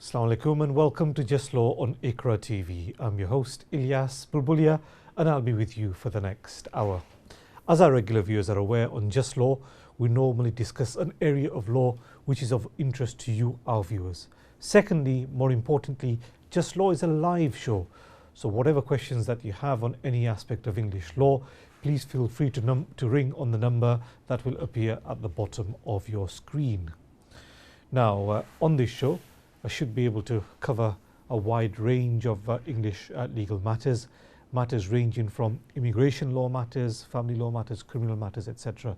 Assalamu alaikum and welcome to Just Law on Iqra TV. I'm your host Ilyas Bulbulia and I'll be with you for the next hour. As our regular viewers are aware, on Just Law we normally discuss an area of law which is of interest to you, our viewers. Secondly, more importantly, Just Law is a live show. So whatever questions that you have on any aspect of English law, please feel free to ring on the number that will appear at the bottom of your screen. Now, on this show, I should be able to cover a wide range of English legal matters ranging from immigration law matters, family law matters, criminal matters, etc.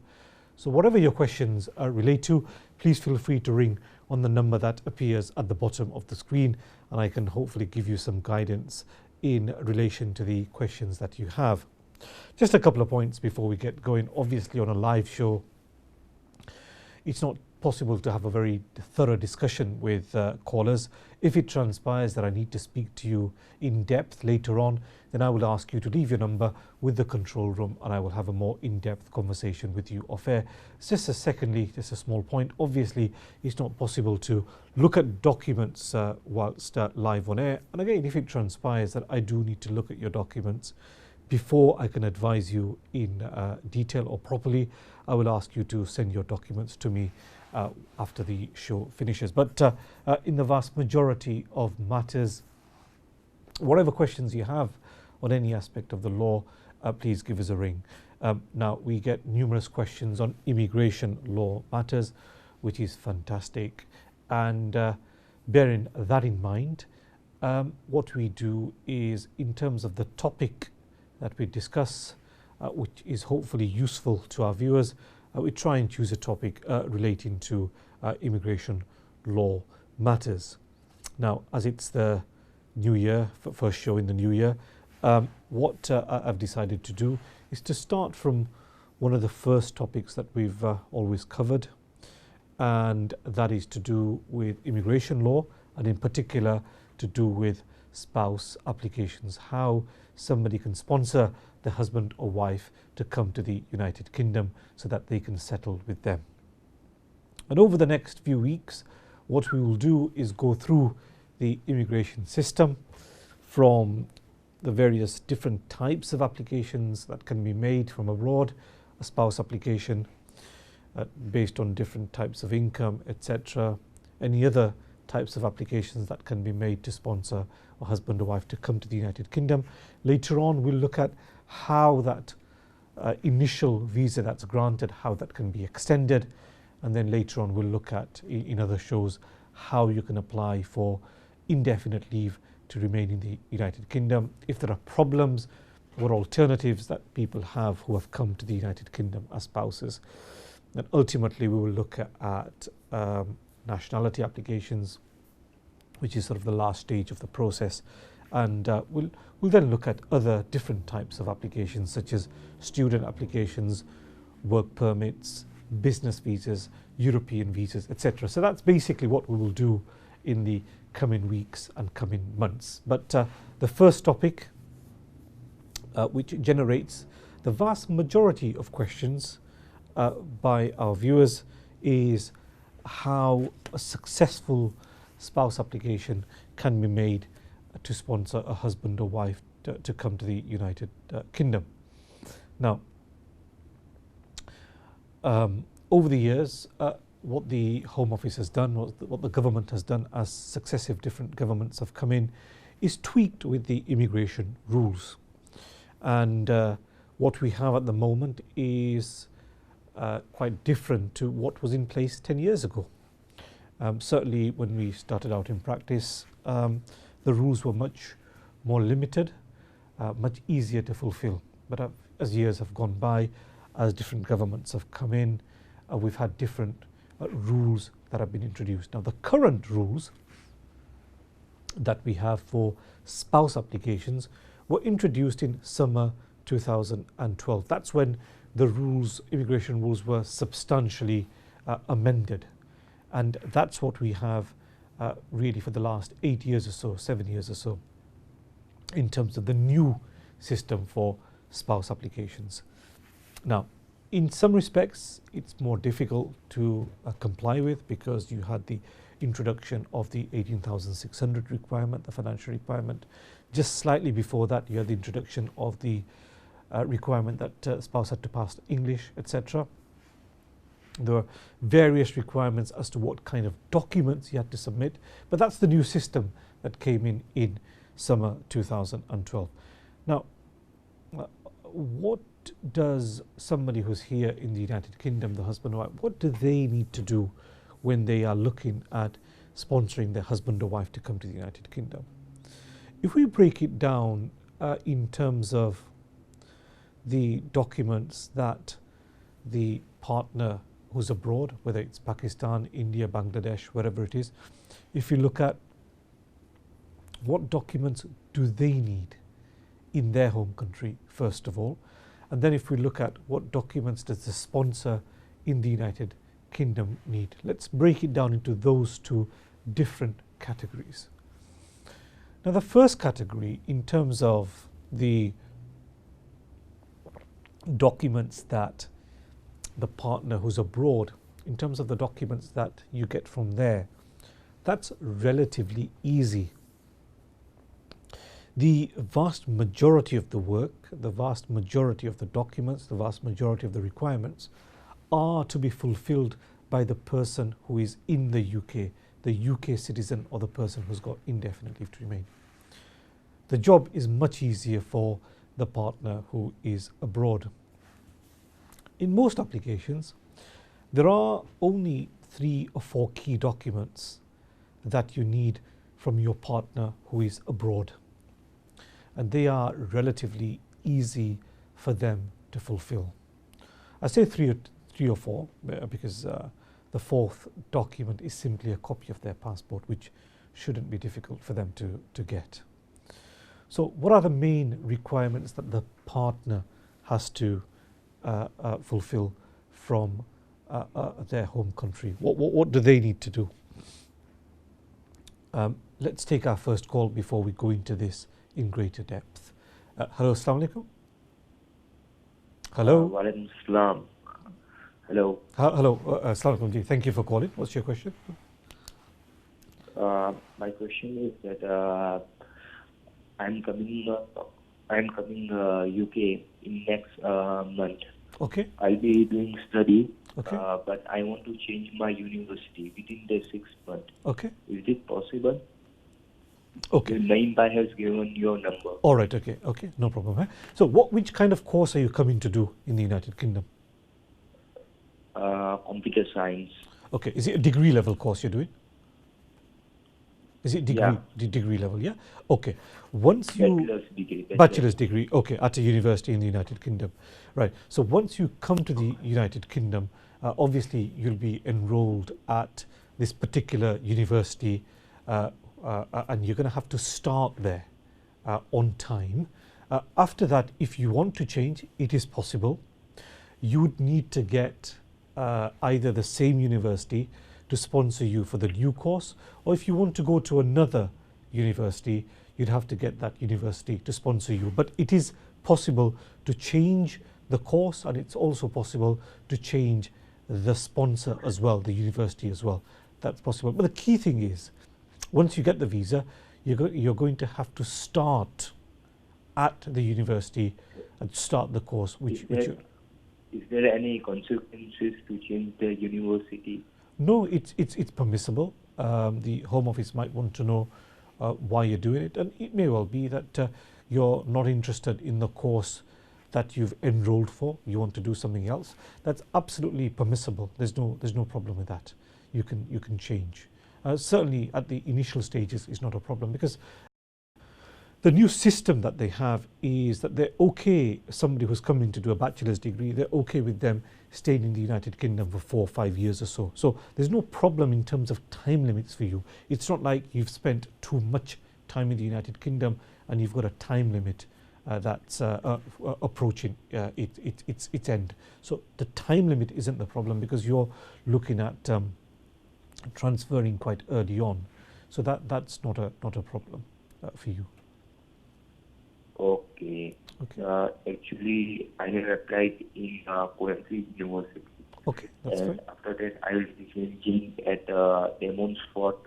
So whatever your questions relate to, please feel free to ring on the number that appears at the bottom of the screen, and I can hopefully give you some guidance in relation to the questions that you have. Just a couple of points before we get going. Obviously, on a live show, it's not possible to have a very thorough discussion with callers. If it transpires that I need to speak to you in depth later on, then I will ask you to leave your number with the control room and I will have a more in-depth conversation with you off air. Just a small point. Obviously, it's not possible to look at documents whilst live on air. And again, if it transpires that I do need to look at your documents before I can advise you in detail or properly, I will ask you to send your documents to me after the show finishes. But in the vast majority of matters, whatever questions you have on any aspect of the law, please give us a ring. Now, we get numerous questions on immigration law matters, which is fantastic. And bearing that in mind, what we do is, in terms of the topic that we discuss, which is hopefully useful to our viewers, we try and choose a topic relating to immigration law matters. Now, as it's the new year, first show in the new year, what I've decided to do is to start from one of the first topics that we've always covered, and that is to do with immigration law, and in particular to do with spouse applications, how somebody can sponsor the husband or wife to come to the United Kingdom so that they can settle with them. And over the next few weeks, what we will do is go through the immigration system, from the various different types of applications that can be made from abroad, a spouse application based on different types of income, etc. Any other types of applications that can be made to sponsor a husband or wife to come to the United Kingdom. Later on, we'll look at how that initial visa that's granted, how that can be extended, and then later on we'll look at, in other shows, how you can apply for indefinite leave to remain in the United Kingdom. If there are problems, what alternatives that people have who have come to the United Kingdom as spouses. And ultimately we will look at nationality applications, which is sort of the last stage of the process, and we'll then look at other different types of applications, such as student applications, work permits, business visas, European visas, etc. So that's basically what we will do in the coming weeks and coming months. But the first topic, which generates the vast majority of questions by our viewers, is how a successful spouse application can be made to sponsor a husband or wife to come to the United Kingdom. Now, over the years, what the Home Office has done, what the government has done, as successive different governments have come in, is tweaked with the immigration rules. And what we have at the moment is quite different to what was in place 10 years ago. Certainly when we started out in practice, the rules were much more limited, much easier to fulfill. But as years have gone by, as different governments have come in, we've had different rules that have been introduced. Now, the current rules that we have for spouse applications were introduced in summer 2012. That's when the rules, immigration rules, were substantially amended. And that's what we have really for the last 8 years or so, 7 years or so, in terms of the new system for spouse applications. Now, in some respects, it's more difficult to comply with, because you had the introduction of the 18,600 requirement, the financial requirement. Just slightly before that, you had the introduction of the requirement that spouse had to pass English, etc. There were various requirements as to what kind of documents you had to submit, but that's the new system that came in summer 2012. Now, what does somebody who's here in the United Kingdom, the husband or wife, what do they need to do when they are looking at sponsoring their husband or wife to come to the United Kingdom? If we break it down in terms of the documents that the partner who's abroad, whether it's Pakistan, India, Bangladesh, wherever it is, if you look at what documents do they need in their home country, first of all, and then if we look at what documents does the sponsor in the United Kingdom need, let's break it down into those two different categories. Now, the first category, in terms of the documents that the partner who's abroad, in terms of the documents that you get from there, that's relatively easy. The vast majority of the work, the vast majority of the documents, the vast majority of the requirements are to be fulfilled by the person who is in the UK citizen, or the person who's got indefinite leave to remain. The job is much easier for the partner who is abroad. In most applications, there are only 3 or 4 key documents that you need from your partner who is abroad, and they are relatively easy for them to fulfill. I say 3 or 4 because the 4th document is simply a copy of their passport, which shouldn't be difficult for them to get. So what are the main requirements that the partner has to fulfill from their home country? What do they need to do? Let's take our first call before we go into this in greater depth. Hello, Assalamu alaikum. Hello. Wa alaikum salam. Hello. Hello, Assalamu alaikum. Thank you for calling. What's your question? My question is that I'm coming UK in next month. Okay. I'll be doing study. Okay. But I want to change my university within the 6 months. Okay. Is it possible? Okay. Naim Bhai has given your number. All right. Okay. Okay. No problem. So, which kind of course are you coming to do in the United Kingdom? Computer science. Okay. Is it a degree level course you're doing? Is it degree? Yeah. Degree level? Yeah. Okay. Once you bachelor's degree. Okay, at a university in the United Kingdom, right? So once you come to the United Kingdom, obviously you'll be enrolled at this particular university, and you're going to have to start there on time. After that, if you want to change, it is possible. You would need to get either the same university to sponsor you for the new course, or if you want to go to another university, you'd have to get that university to sponsor you. But it is possible to change the course, and it's also possible to change the sponsor as well, the university as well. That's possible. But the key thing is, once you get the visa, you're going to have to start at the university and start the course. Is there any consequences to change the university? No, it's permissible. The Home Office might want to know why you're doing it, and it may well be that you're not interested in the course that you've enrolled for. You want to do something else. That's absolutely permissible. There's no problem with that. You can change. Certainly at the initial stages is not a problem, because the new system that they have is that they're okay, somebody who's coming to do a bachelor's degree, they're okay with them staying in the United Kingdom for 4 or 5 years or so. So there's no problem in terms of time limits for you. It's not like you've spent too much time in the United Kingdom and you've got a time limit that's approaching its end. So the time limit isn't the problem, because you're looking at transferring quite early on. So that's not a problem for you. Okay. Actually, I have applied in Coventry University. Okay, that's And fine. after that, I will be changing at Demonfort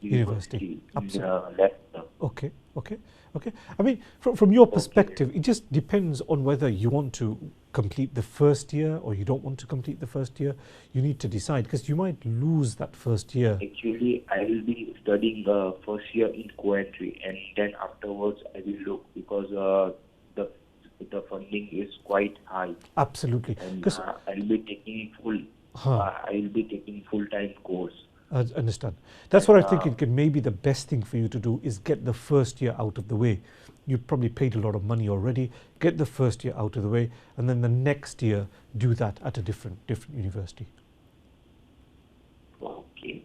University in Absolutely. Leicester. Okay, okay, okay. I mean, from your Okay, perspective, it just depends on whether you want to complete the first year or you don't want to complete the first year. You need to decide because you might lose that first year. actually, I will be studying first year in Coventry, and then afterwards I will look because the the funding is quite high, Absolutely. and Because, I'll be taking full. huh, I will be taking full-time course, I understand. That's what and I think it can maybe the best thing for you to do is get the first year out of the way. You've probably paid a lot of money already. Get the first year out of the way, and then the next year do that at a different university. okay.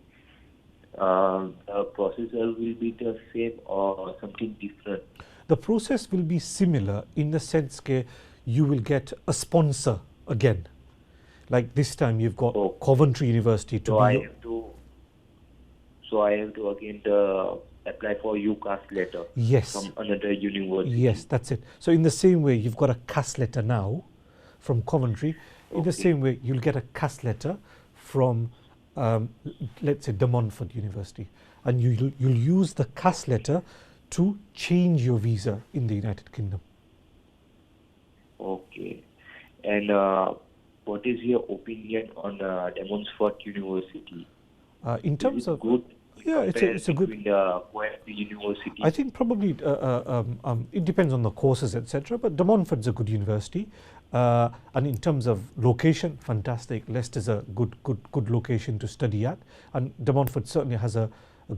The procedure will be the same or something different. The process will be similar in the sense that you will get a sponsor again. Like this time you've got Oh, Coventry University to so be I your. have to. So I have to again apply for UCAS letter Yes, from another university. yes, that's it. So in the same way you've got a CAS letter now from Coventry, in the Okay. same way you'll get a CAS letter from, um, let's say, De Montfort University, and you'll use the CAS letter to change your visa in the United Kingdom. Okay. And what is your opinion on Demonfort University? In Is terms it of, good in yeah, it's a comparison good. with the Queen's I University? think probably it depends on the courses, etc. But De Montfort's a good university, and in terms of location, fantastic. Leicester's a good location to study at, and De Montfort certainly has a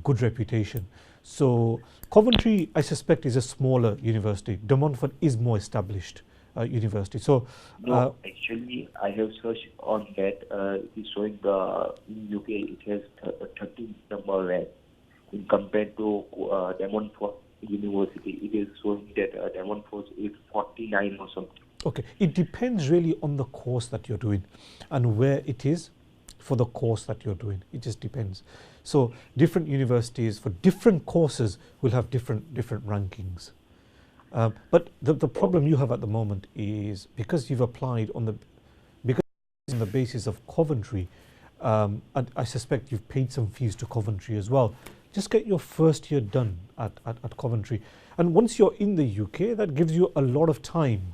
good reputation. So Coventry, I suspect, is a smaller university. De Montfort is more established university. So No, actually, I have searched on that. It's showing in UK it has 13th number rank in compared to Demonfort University. It is showing that Demonfort is 49 or something. okay, it depends really on the course that you're doing and where it is for the course that you're doing. It just depends. So different universities for different courses will have different rankings. But the problem you have at the moment is because you've applied on the because on the basis of Coventry, and I suspect you've paid some fees to Coventry as well. Just get your first year done at Coventry, and once you're in the UK, that gives you a lot of time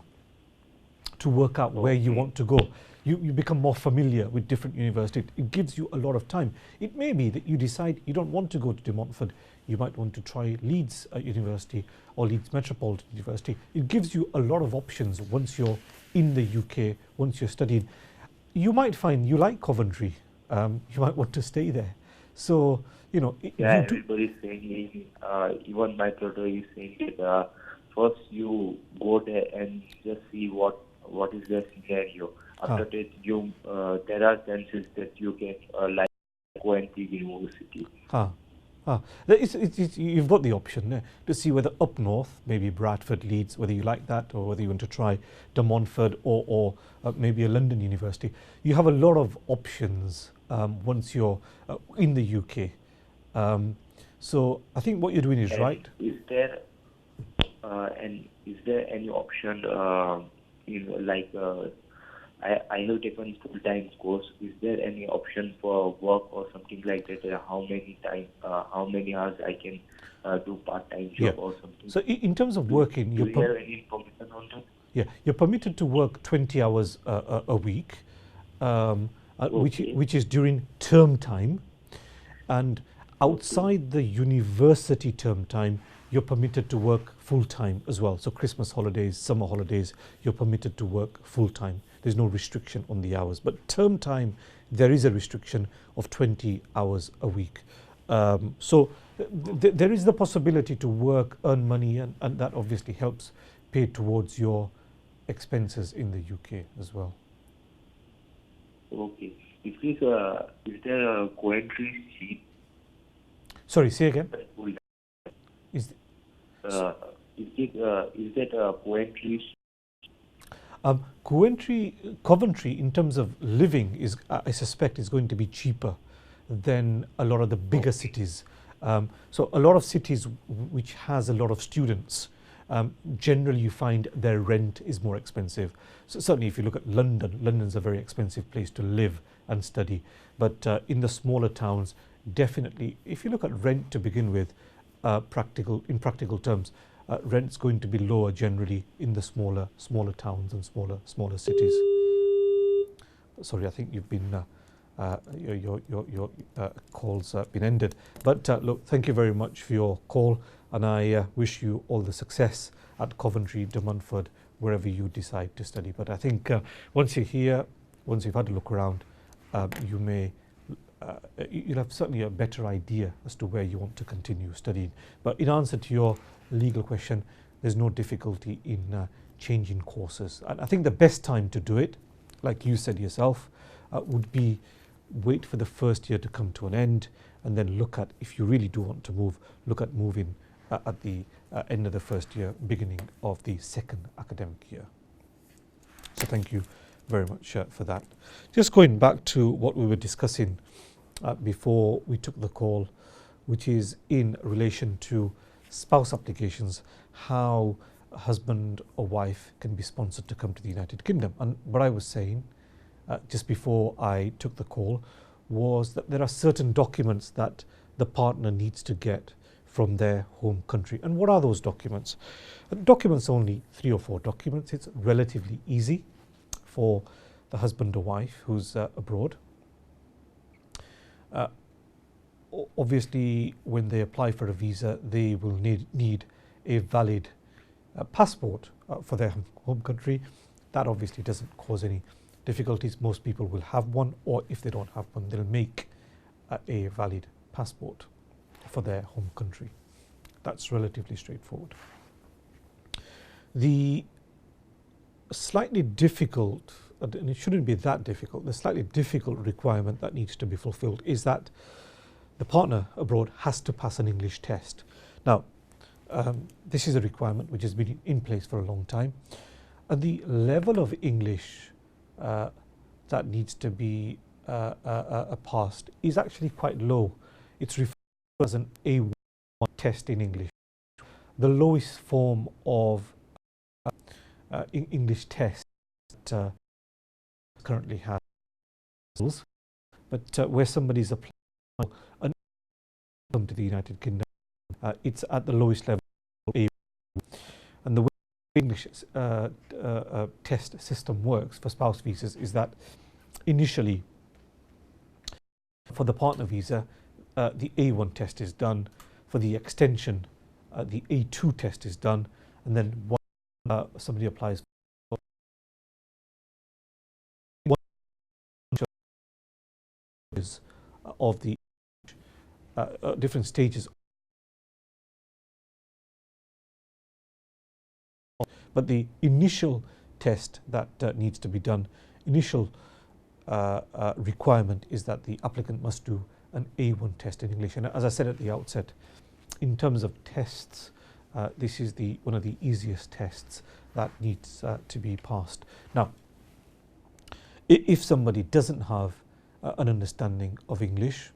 to work out where you Okay. want to go. You become more familiar with different universities. It gives you a lot of time. It may be that you decide you don't want to go to De Montfort. You might want to try Leeds University or Leeds Metropolitan University. It gives you a lot of options once you're in the UK, once you're studying. You might find you like Coventry. You might want to stay there. So, Yeah, you do. everybody is saying, even my brother is saying that first you go there and just see what is the scenario. After Huh. that, you there are chances that you can like go and see university. Ah, you've got the option there to see whether up north, maybe Bradford, Leeds, whether you like that, or whether you want to try De Montfort or maybe a London university. You have a lot of options once you're in the UK. So I think what you're doing is And right. is there any option in like I have taken full time course. Is there any option for work or something like that? How many hours I can do part time Yeah. job or something? So in terms of Do, working, do you have any information on that? yeah, you're permitted to work 20 hours a week, Okay. which is during term time. And outside the university term time, you're permitted to work full time as well. So Christmas holidays, summer holidays, you're permitted to work full time. There's no restriction on the hours. But term time, there is a restriction of 20 hours a week. So there is the possibility to work, earn money, and that obviously helps pay towards your expenses in the UK as well. Okay. Is there a Coventry seat? Sorry, say again. Full- Is is that a Coventry? Coventry, in terms of living, I suspect is going to be cheaper than a lot of the bigger cities. So a lot of cities which has a lot of students, generally you find their rent is more expensive. So certainly if you look at London, London's a very expensive place to live and study. But in the smaller towns, definitely, if you look at rent to begin with, in practical terms, rent's going to be lower generally in the smaller towns and smaller cities. Sorry, I think you've been your call's been ended. But look, thank you very much for your call, and I wish you all the success at Coventry, De Montfort, wherever you decide to study. But I think once you're here, once you've had a look around, you may you'll have certainly a better idea as to where you want to continue studying. But in answer to your legal question, there's no difficulty in changing courses. And I think the best time to do it, like you said yourself, would be wait for the first year to come to an end, and then look at, if you really do want to move, look at moving at the end of the first year, beginning of the second academic year. So thank you very much for that. Just going back to what we were discussing before we took the call, which is in relation to spouse applications, how a husband or wife can be sponsored to come to the United Kingdom. And what I was saying just before I took the call was that there are certain documents that the partner needs to get from their home country. And what are those documents? Documents, only 3 or 4 documents. It's relatively easy for the husband or wife who's abroad. Obviously, when they apply for a visa, they will need a valid passport for their home country. That obviously doesn't cause any difficulties. Most people will have one, or if they don't have one, they'll make a valid passport for their home country. That's relatively straightforward. The slightly difficult, and it shouldn't be that difficult, the slightly difficult requirement that needs to be fulfilled is that the partner abroad has to pass an English test. Now, this is a requirement which has been in place for a long time, and the level of English that needs to be passed is actually quite low. It's referred to as an A1 test in English. The lowest form of English test that currently has, but where somebody's applying to the United Kingdom, it's at the lowest level, A1. And the way the English test system works for spouse visas is that initially, for the partner visa, the A1 test is done. For the extension, the A2 test is done, and then once somebody applies of the different stages. But the initial test that needs to be done, initial requirement is that the applicant must do an A1 test in English. And as I said at the outset, in terms of tests, this is one of the easiest tests that needs to be passed. Now, if somebody doesn't have an understanding of English,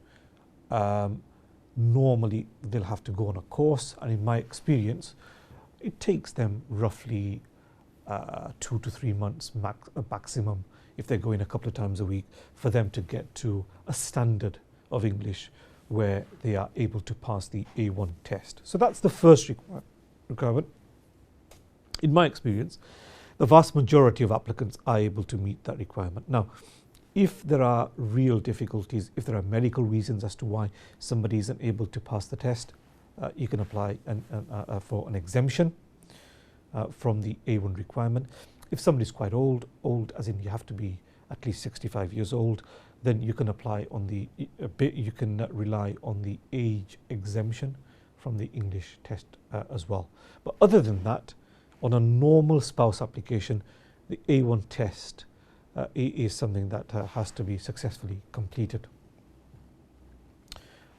normally they'll have to go on a course, and in my experience, it takes them roughly 2 to 3 months maximum, if they're going a couple of times a week, for them to get to a standard of English where they are able to pass the A1 test. So that's the first requirement. In my experience, the vast majority of applicants are able to meet that requirement. Now, if there are real difficulties, if there are medical reasons as to why somebody isn't able to pass the test, you can apply for an exemption from the A1 requirement. If somebody's quite old as in you have to be at least 65 years old, then you can apply on you can rely on the age exemption from the English test as well. But other than that, on a normal spouse application, the A1 test is something that has to be successfully completed.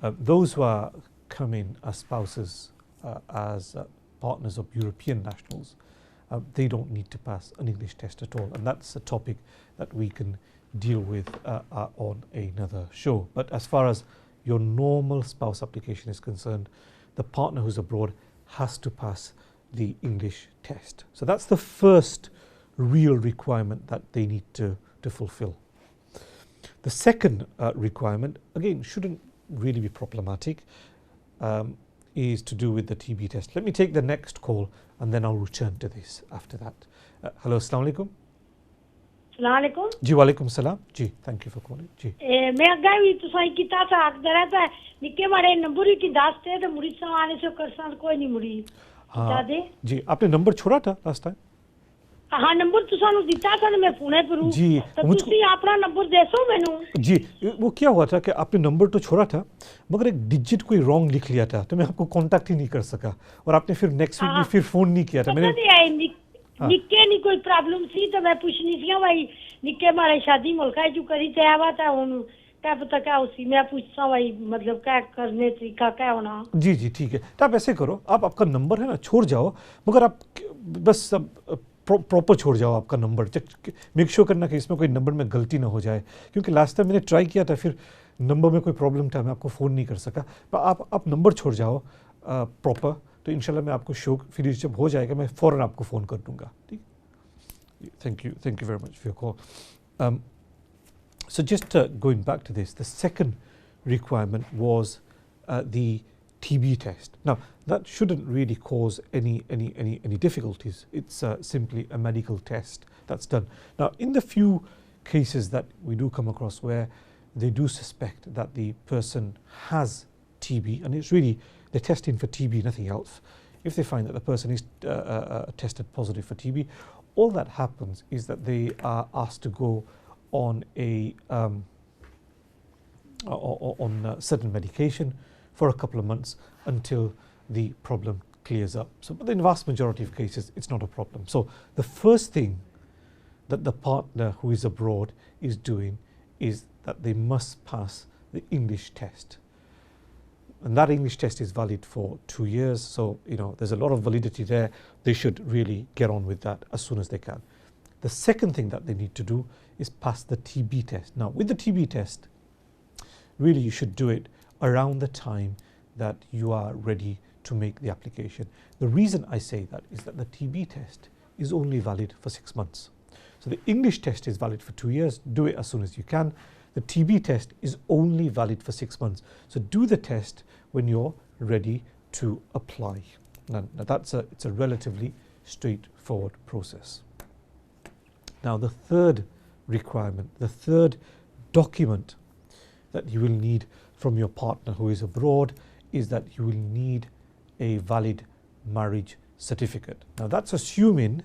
Those who are coming as spouses, as partners of European nationals, they don't need to pass an English test at all, and that's a topic that we can deal with on another show. But as far as your normal spouse application is concerned, the partner who's abroad has to pass the English test. So that's the first real requirement that they need to fulfill. The second requirement, again, shouldn't really be problematic, is to do with the TB test. Let me take the next call and then I'll return to this after that. Hello, Assalamu alaikum. Assalamu alaikum. Ji, walaikum salam. Ji, thank you for calling. Ji. मैं अगर भी तो सही किता था अगर है निके मारे नंबर ही की दास्ते तो मुरी सवाने से करसान कोई नहीं मुरी बता दे जी आपने नंबर छोड़ा था लास्ट टाइम हाँ नंबर तो सानू दिता था मैं फोन पर हूं जी तो तुसी अपना नंबर देसो मेनू जी वो क्या हुआ था कि आपने नंबर तो छोड़ा था मगर एक डिजिट कोई रॉन्ग लिख लिया था तो मैं आपको कांटेक्ट ही नहीं कर सका और आपने फिर नेक्स्ट वीक में फिर फोन नहीं किया था मैंने निके नहीं कोई प्रॉब्लम सी तो मैं पूछनी थी भाई निके मारे शादी मुल्का जो करी ते आवा था हुन क्या पता क्या उसी मैं पूछता भाई मतलब क्या करने तरीका क्या होना जी जी ठीक है तो आप ऐसे करो आप आपका नंबर है ना छोड़ जाओ मगर आप बस प्रॉपर छोड़ जाओ आपका नंबर मेक श्योर करना कि इसमें कोई नंबर में गलती ना हो जाए क्योंकि लास्ट टाइम मैंने ट्राई किया था फिर नंबर में कोई प्रॉब्लम था मैं आपको फ़ोन नहीं कर सका तो आप नंबर छोड़ जाओ प्रॉपर तो इंशाल्लाह मैं आपको शो फिर जब हो जाएगा मैं फ़ौरन आपको फ़ोन कर दूँगा ठीक thank you very much for your call So just going back to this, the second requirement was the TB test. Now that shouldn't really cause any difficulties. It's simply a medical test that's done. Now in the few cases that we do come across where they do suspect that the person has TB, and it's really they're testing for TB, nothing else. If they find that the person is tested positive for TB, all that happens is that they are asked to go on a certain medication for a couple of months until the problem clears up. So, but in the vast majority of cases, it's not a problem. So, the first thing that the partner who is abroad is doing is that they must pass the English test. And that English test is valid for 2 years. So, there's a lot of validity there. They should really get on with that as soon as they can. The second thing that they need to do is pass the TB test. Now, with the TB test, really you should do it around the time that you are ready to make the application. The reason I say that is that the TB test is only valid for 6 months. So the English test is valid for 2 years. Do it as soon as you can. The TB test is only valid for 6 months. So do the test when you're ready to apply. Now it's a relatively straightforward process. Now the third requirement, the third document that you will need from your partner who is abroad is that you will need a valid marriage certificate. Now that's assuming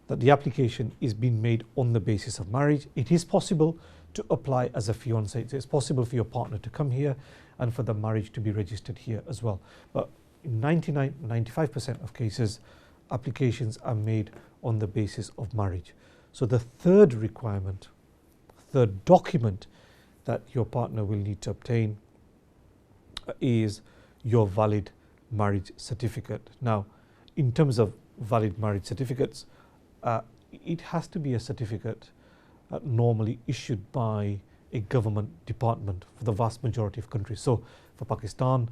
that the application is being made on the basis of marriage. It is possible to apply as a fiancé. It's possible for your partner to come here and for the marriage to be registered here as well. But in 95% of cases, applications are made on the basis of marriage. So the third requirement, third document that your partner will need to obtain is your valid marriage certificate. Now, in terms of valid marriage certificates, it has to be a certificate normally issued by a government department for the vast majority of countries. So for Pakistan,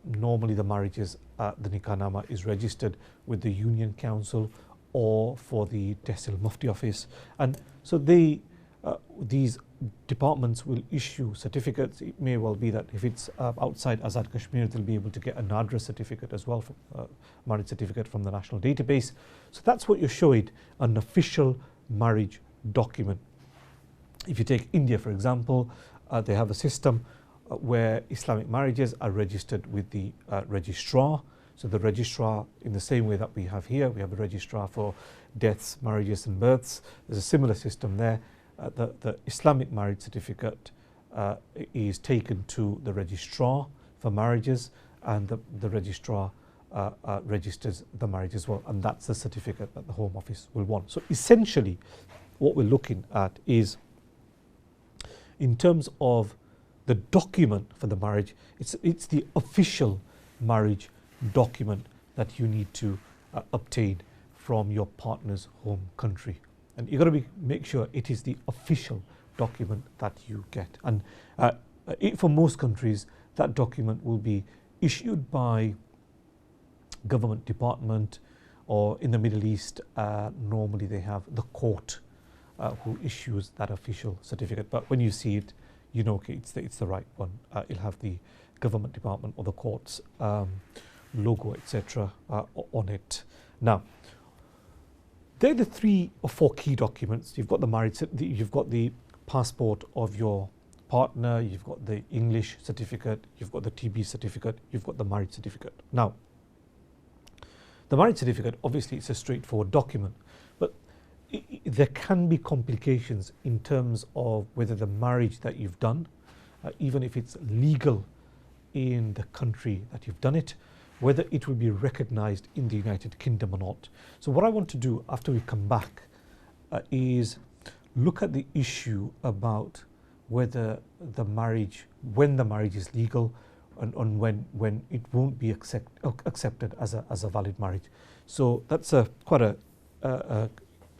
normally the marriages, the Nikah-nama is registered with the Union Council or for the Tehsil Mufti office, and so these departments will issue certificates. It may well be that if it's outside Azad Kashmir, they'll be able to get an address certificate as well, marriage certificate from the national database. So that's what you're showing, an official marriage document. If you take India, for example, they have a system where Islamic marriages are registered with the registrar. So the registrar, in the same way that we have here, we have a registrar for deaths, marriages and births. There's a similar system there. The Islamic marriage certificate is taken to the registrar for marriages, and the registrar registers the marriage as well, and that's the certificate that the Home Office will want. So essentially what we're looking at is, in terms of the document for the marriage, it's the official marriage document that you need to obtain from your partner's home country, and you've got to make sure it is the official document that you get. And for most countries, that document will be issued by government department, or in the Middle East, normally they have the court who issues that official certificate. But when you see it, you know, okay, it's the right one. It'll have the government department or the court's logo, etc. On it. Now, they're the 3 or 4 key documents. You've got the you've got the passport of your partner, you've got the English certificate, you've got the TB certificate, you've got the marriage certificate. Now, the marriage certificate, obviously, it's a straightforward document, but there can be complications in terms of whether the marriage that you've done, even if it's legal in the country that you've done it, whether it will be recognized in the United Kingdom or not. So what I want to do after we come back is look at the issue about whether the marriage, when the marriage is legal, and when it won't be accepted as a valid marriage. So that's quite a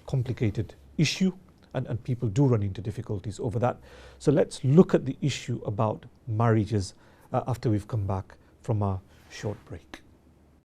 complicated issue, and people do run into difficulties over that. So let's look at the issue about marriages after we've come back from our short break.